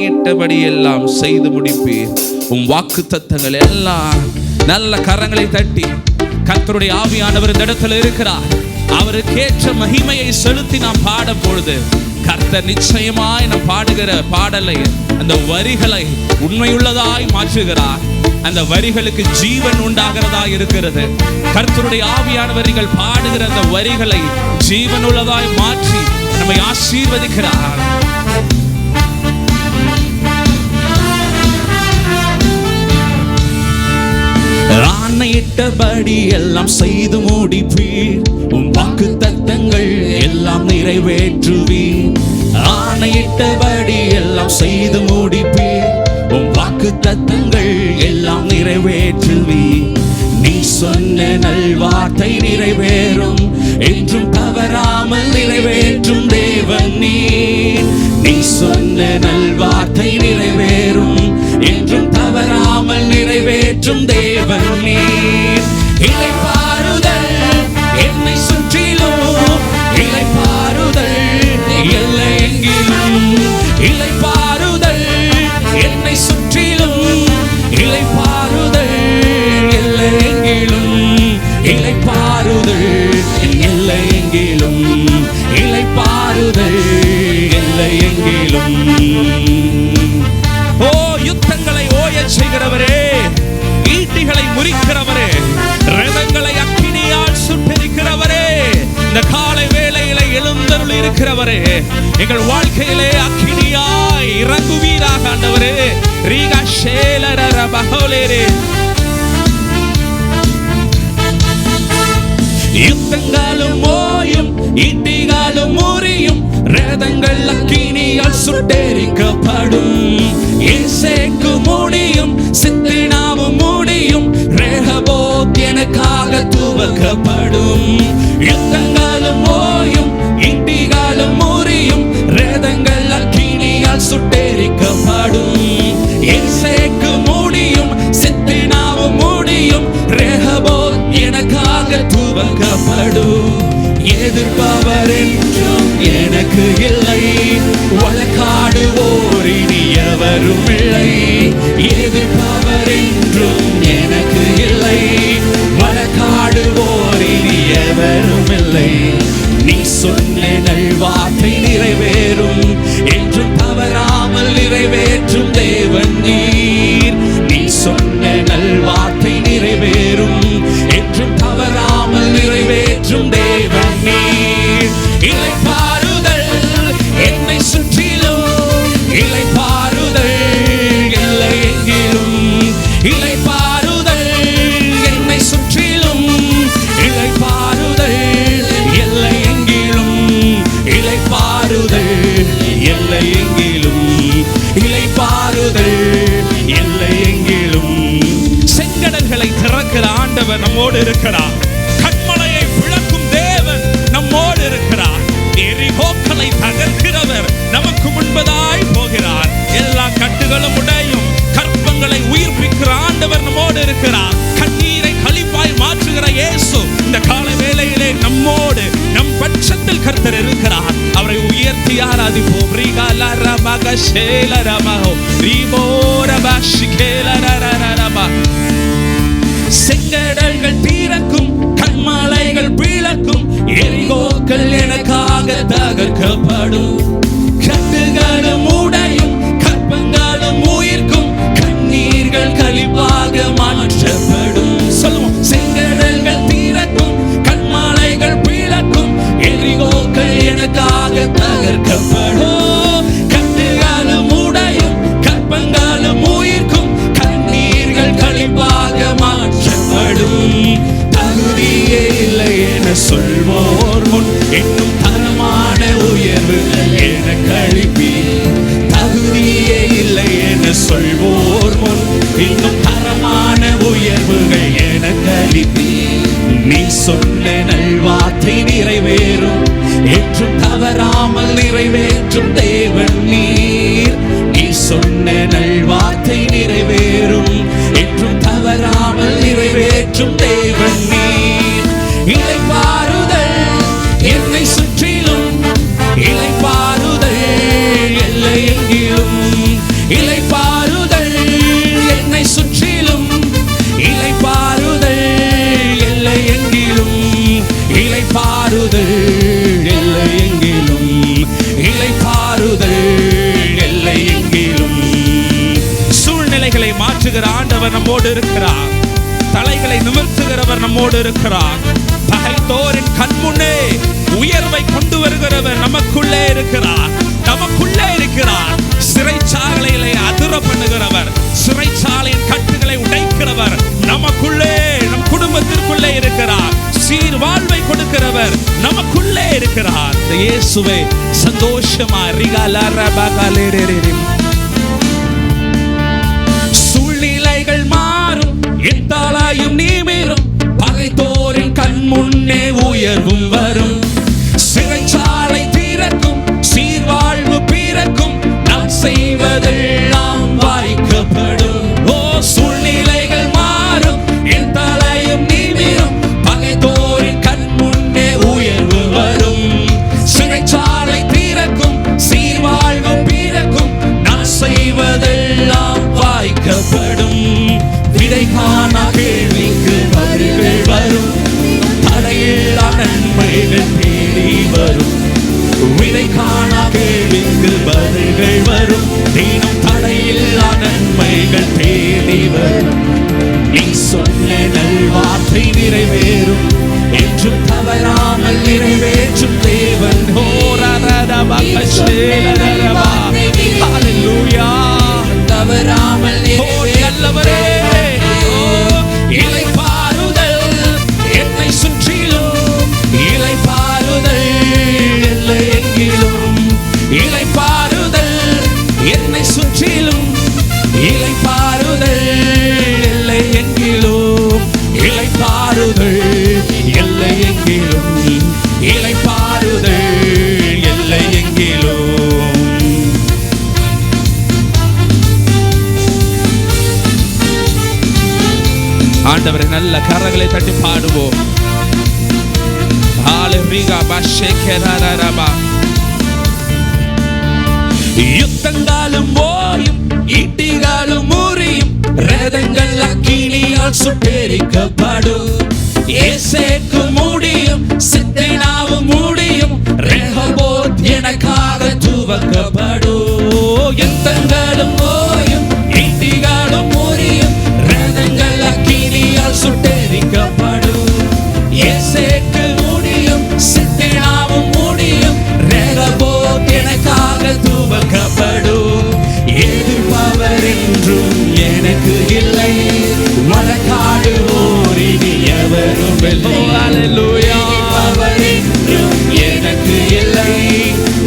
ஆணையிட்டபடி எல்லாம் செய்து முடிப்பீர். வாக்கு தத்தங்கள் எல்லாம் நல்ல கரங்களை தட்டி கர்த்தருடைய ஆவியானவர் இந்த இடத்துல இருக்கிறார். அவருக்கேற்ற மகிமையை செலுத்தி நாம் பாடும் பொழுது கர்த்தர் நிச்சயமாய் நாம் பாடுகிற பாடலை அந்த வரிகளை உண்மையுள்ளதாய் மாற்றுகிறார். அந்த வரிகளுக்கு ஜீவன் உண்டாகிறதா இருக்கிறது. கர்த்தருடைய ஆவியானவர் நீங்கள் பாடுகிற அந்த வரிகளை ஜீவனுள்ளதாய் மாற்றி நம்மை ஆசீர்வதிக்கிறார். ஆணையிட்டபடி எல்லாம் செய்து முடிப்பீர். வாக்கு தத்தங்கள் எல்லாம் நிறைவேற்றுவீர். ஆணையிட்டபடி எல்லாம் செய்து முடிப்பீர். வாக்கு தத்தங்கள் எல்லாம் நிறைவேற்றுவீர். நீ சொன்ன நல்வார்த்தை நிறைவேறும். என்றும் தவறாமல் நிறைவேற்றும் தேவன் நீர். நீ சொன்ன நல்வார்த்தை நிறைவேறும். என்றும் தவறாமல் நிறைவேற்றும் தேவன் நீர். இளைப்பாறுதல் என்னை சுற்றிலும், இளைப்பாறுதல் எல்லை எங்கிலும், இளைப்பாறுதல் என்னை சுற்றிலும், இளைப்பாறுதல் எல்லை எங்கிலும், இளைப்பாறுதல் எல்லை எங்கிலும், இளைப்பாறுதல் எல்லை எங்கிலும். ஓ யுத்தங்களை ஓய செய்கிறவரே, ஈட்டிகளை முறிக்கிறவரே, ரதங்களை அக்கினியால் சுட்டெரிக்கிறவரே, இந்த காலை வேளையிலே எழுந்தருள் இருக்கிறவரே, எங்கள் வாழ்க்கையிலே அக்கினியாய் இறங்குவீராக ஆண்டவரே. ரீகா ஷேலரர பஹோலேரே. யுத்தங்களும் ஓயும், ஈட்டிகளும் முறியும், ரதங்கள் அக்கினியால் சுட்டெரிக்கப்படும். இசைக்கு முடியும், சித்தினாவும் முடியும், ரெஹோபோத் எனக்காக துவக்கப்படும். யுத்தங்களும் ஓயும், ஈட்டிகளும் முறியும், ரதங்கள் அக்கினியால் சுட்டெரிக்கப்படும். இசைக்கு முடியும், சித்தினாவும் முடியும், ரெஹோபோத் எனக்காக துவக்கப்படும். எதிர்ப்பவர் என்றும் எனக்கு இல்லை, வழக்காடுவோர் இனி எவரும் இல்லை. எதிர்ப்பவர் என்றும் எனக்கு இல்லை, வழக்காடுவோர் இனி எவரும் இல்லை. நீ சொன்ன நல்வார்த்தை நிறைவேறும். என்றும் தவறாமல் நிறைவேற்றும் தேவன் நீர். நீ சொன்ன நல்வார்த்தை நிறைவேறும். என்றும் தவறாமல் நிறைவேற்றும் தேவன் நீர். இளைப்பாறுதல் என்னை சுற்றிலும், இளைப்பாறுதல் எல்லை எங்கிலும், இளைப்பாறுதல் என்னை சுற்றிலும், இளைப்பாறுதல் எல்லை எங்கிலும், இளைப்பாறுதல் எல்லை எங்கிலும், இளைப்பாறுதல் எல்லை எங்கிலும். செங்கடல்களை திறக்கிற ஆண்டவர் நம்மோடு இருக்கிறார். கண்மலையை விளக்கும் தேவன் நம்மோடு இருக்கிறார். எரிகோக்களை தகர்க்கிறவர் நமக்கு முன்பதாய் போகிறார். எல்லா கட்டுகளும் உடையும், கற்பங்களை உயிர்ப்பிக்கிற ஆண்டவர் நம்மோடு இருக்கிறார். கண்ணீரை களிப்பாய் மாற்றுகிற இயேசு இந்த கால வேளையிலே நம்மோடு, நம் பட்சத்தில் கர்த்தர் இருக்கிறார். அவரை உயர்த்தி ஆராதிப்போம். செங்கடல்கள் தீரக்கும், கண்மலைகள் பிளக்கும், எரிகோக்கள் எனக்காக தகர்க்கப்படும். கட்டுகளும் உடையும், கற்பங்களும் உயிர்க்கும், கண்ணீர்கள் களிப்பாக மாற்றப்படும். சொல்லுவோம். செங்கடல்கள் தீரக்கும், கண்மலைகள் பிளக்கும், எரிகோக்கள் எனக்காக தகர்க்கப்படும். கட்டுகளும் உடையும், கற்பங்களும் உயிர்க்கும், கண்ணீர்கள் களிப்பாக மாற்றப்படும். தகுதியே இல்லை என சொல்வோர் முன் இன்னும் தரமான உயர்வு என கழிப்பீர். தகுதியே இல்லை என சொல்வோர் முன் இன்னும் தரமான உயர்வுகள் என கழிப்பீர். நீ சொன்ன நல்வார்த்தை நிறைவேறும். என்றும் தவறாமல் நிறைவேற்றும் தேவன் நீர். நீ சொன்ன நல்வார்த்தை நிறைவேறும். என்றும் தவறாமல் நிறைவேற்றும் தேவன் நீர். இளைப்பாறுதல் என்னை சுற்றிலும், இளைப்பாறுதல் எல்லை எங்கிலும், இளைப்பாறுதல் என்னை சுற்றிலும், இளைப்பாறுதல் எல்லை எங்கிலும், இளைப்பாறுதல் எல்லை எங்கிலும், இளைப்பாறுதல் எல்லை எங்கிலும். சூழ்நிலைகளை மாற்றுகிற ஆண்டவர் நம்மோடு இருக்கிறார். தலைகளை நிமிர்த்துகிறவர் நம்மோடு இருக்கிறார். பகைத்தோரின் கண்முன்னே உயர்வை கொண்டு வருகிறவர் நமக்குள்ளே இருக்கிறார். நமக்குள்ளே இருக்கிறார். சிறைச்சாலைகளை அதிர பண்ணுகிறவர், சிறைச்சாலையின் கட்டுகளை உடைக்கிறவர் நமக்குள்ளே, நம் குடும்பத்திற்குள்ளே இருக்கிறார். சீர் வாழ்வை கொடுக்கிறவர் நமக்குள்ளே இருக்கிறார். இந்த இயேசுவை சந்தோஷமா சூழ்நிலைகள் மாறும், எத்தாலாயும் நீமீறும், பகைத்தோரின் கண் முன்னே உயர்வும் வரும், சிறைச்சாலை திறக்கும், சீர்வாழ்வு பிறக்கும், நாம் செய்வதெல்லாம் வாய்க்கப்படும். ஓ சூழ்நிலைகள் மாறும், என் தலையும் நீமீறும், பகைத்தோரின் கண் முன்னே உயர்வு வரும், சிறைச்சாலை திறக்கும், சீர்வாழ்வு பிறக்கும், நான் செய்வதெல்லாம் வாய்க்கப்படும். விடை காணா கேள்விக்கு பதில்கள் வரும், தடையில்லா நன்மைகள் தேடி வரும். விடை காணா கேள்விக்கு பதில்கள் வரும், தினம் தடையில்லா நன்மைகள் தேடி வரும். நீ சொன்ன நல்வார்த்தை நிறைவேறும், என்றும் தவறாமல் நிறைவேற்றும் தேவன். தவறாமல் நல்லவரே. இளைப்பாறுதல் என்னை சுற்றிலும், இளைப்பாறுதல் எல்லை எங்கிலும், இளைப்பாறுதல் என்னை சுற்றிலும், இளைப்பாறுதல் எல்லை எங்கிலும், இளைப்பாறுதல் எல்லை எங்கிலும், இளைப்பாறுதல் எல்லை எங்கிலும். ஆண்டவரை நல்ல கரங்களை தட்டி பாடுவோம். யுத்தங்களும் ஓயும், ஈட்டிகளும் முறியும், ரதங்கள் அக்கினியால் சுட்டெரிக்கப்படும். ஏசேக்கு முடியும், சித்தேனாவும் முடியும், ரெஹோபோத் எனக்காக துவக்கப்படும். யுத்தங்களும் ஓயும், ஈட்டிகளும் முறியும், ரதங்கள் அக்கினியால் சுட்டெரிக்கப்படும். ஏசேக்கு முடியும், சித்தேனாவும் முடியும், ரெஹோபோத் எனக்காக துவக்கப்படும். எதிர்ப்பவர் என்றும் எனக்கு இல்லை, வழக்காடுவோர் இனி எவரும் இல்லை. எதிர்ப்பவர் என்றும் எனக்கு இல்லை,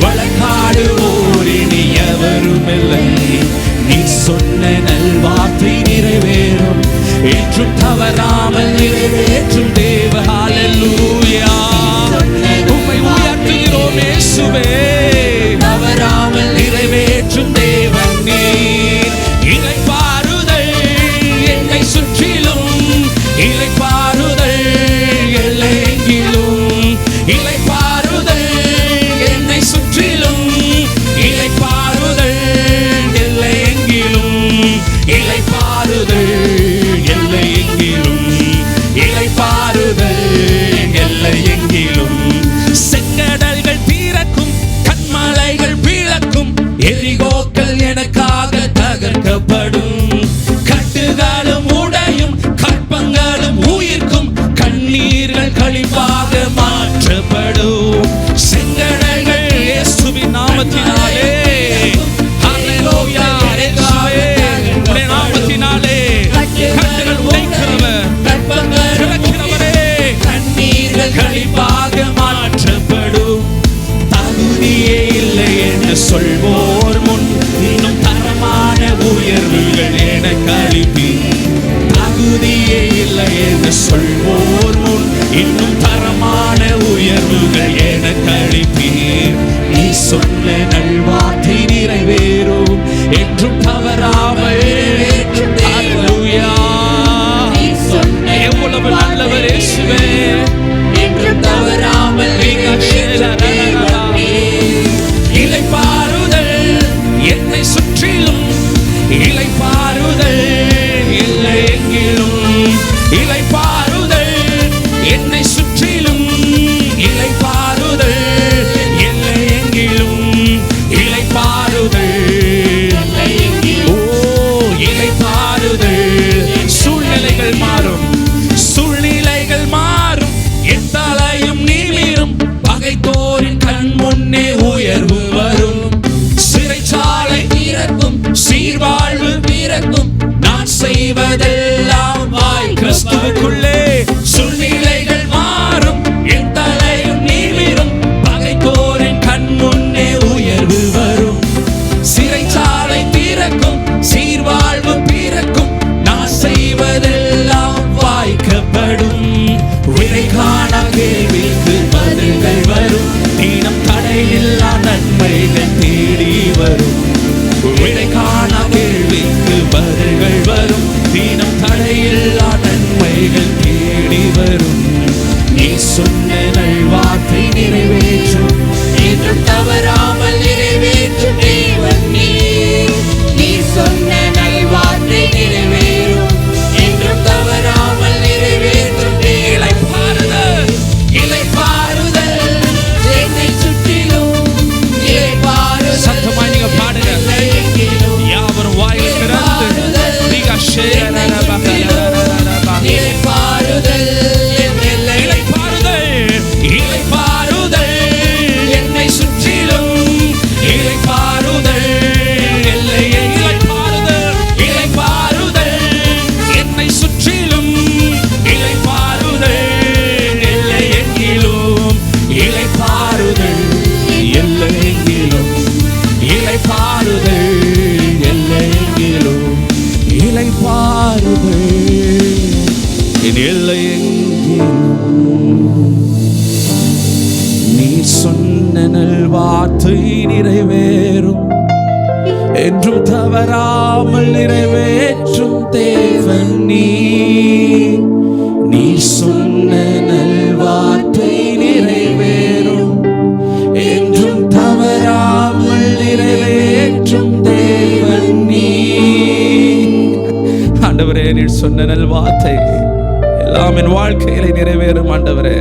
வழக்காடுவோர் இனி எவரும் இல்லை. நீ சொன்ன நல்வார்த்தை நிறைவேறும், என்றும் தவறாமல் நிறைவேற்றும் தேவ. ஹல்லேலூயா. உம்மை உயர்த்துகிறோம் இயேசுவே. தவறாமல் நிறைவேற்றும் தேவன் நீர். இளைப்பாறுதல் என்னை சுற்றிலும், இளைப்பாறுதல் எல்லை எங்கிலும், இளைப்பாறுதல் என்னை சுற்றிலும், இளைப்பாறுதல் எல்லை எங்கிலும், இளைப்பாறுதல் எல்லை எங்கிலும், இளைப்பாறுதல் செய்வதெல்லாம் வாய். கிறிஸ்துவுக்குள்ளே சூழ்நிலைகள் மாறும், என் தலையும் நிமிரும், பகைத்தோரின் கண் முன்னே உயர்வு வரும். சிறைச்சாலை திறக்கும், சீர்வாழ்வு பிறக்கும், நான் செய்வதெல்லாம் வாய்க்கப்படும். விடை காண கேள்விக்கு பதில்கள் வரும், தினம் தடையில்லா நன்மைகள் தேடி வரும். விடை காண கேள்விக்கு பதில்கள் வரும், தினம் தடையில்லா நன்மைகள் தேடி வரும். நீ சொன்ன நல்வார்த்தை நிறைவேற்றும், என்றும் தவறாமல் நிறைவேற்றும் தேவன் நீ. நீ சொன்ன நல்வார்த்தை நிறைவேறும், என்றும் தவறாமல் நிறைவேற்றும் இளைப்பாறுதல். இளைப்பாறுதல் என்னை சுற்றிலும், இளைப்பாறுதல். சத்தமாய் நீங்க பாடுங்க. யாவரும் வாயை திறந்து நீங்க இளைப்பாறுதல் இளைப்பாறுதல் இளைப்பாறுதல் என்னை சுற்றிலும், இளைப்பாறுதல் எல்லையை இளைப்பாறுதல். இளைப்பாறுதல் என்னை சுற்றிலும், இளைப்பாறுதல் எல்லை எங்கிலும். இளைப்பாறுதல் எல்லை எங்கிலும், இளைப்பாறுதல் எல்லை எங்கிலும். இளைப்பாறுதல் என் எல்லை எங்கிலும். நீ சொன்ன நல்வார்த்தை நிறைவேறும், என்றும் தவறாமல் நிறைவேற்றும் தேவன் நீ. நீ சொன்ன நல்வார்த்தை நிறைவேறும், என்றும் தவறாமல் நிறைவேற்றும் தேவன் நீ. ஆண்டவரே, நீர் சொன்ன நல்வார்த்தை எல்லாம் என் வாழ்க்கையிலே நிறைவேறும் ஆண்டவரே.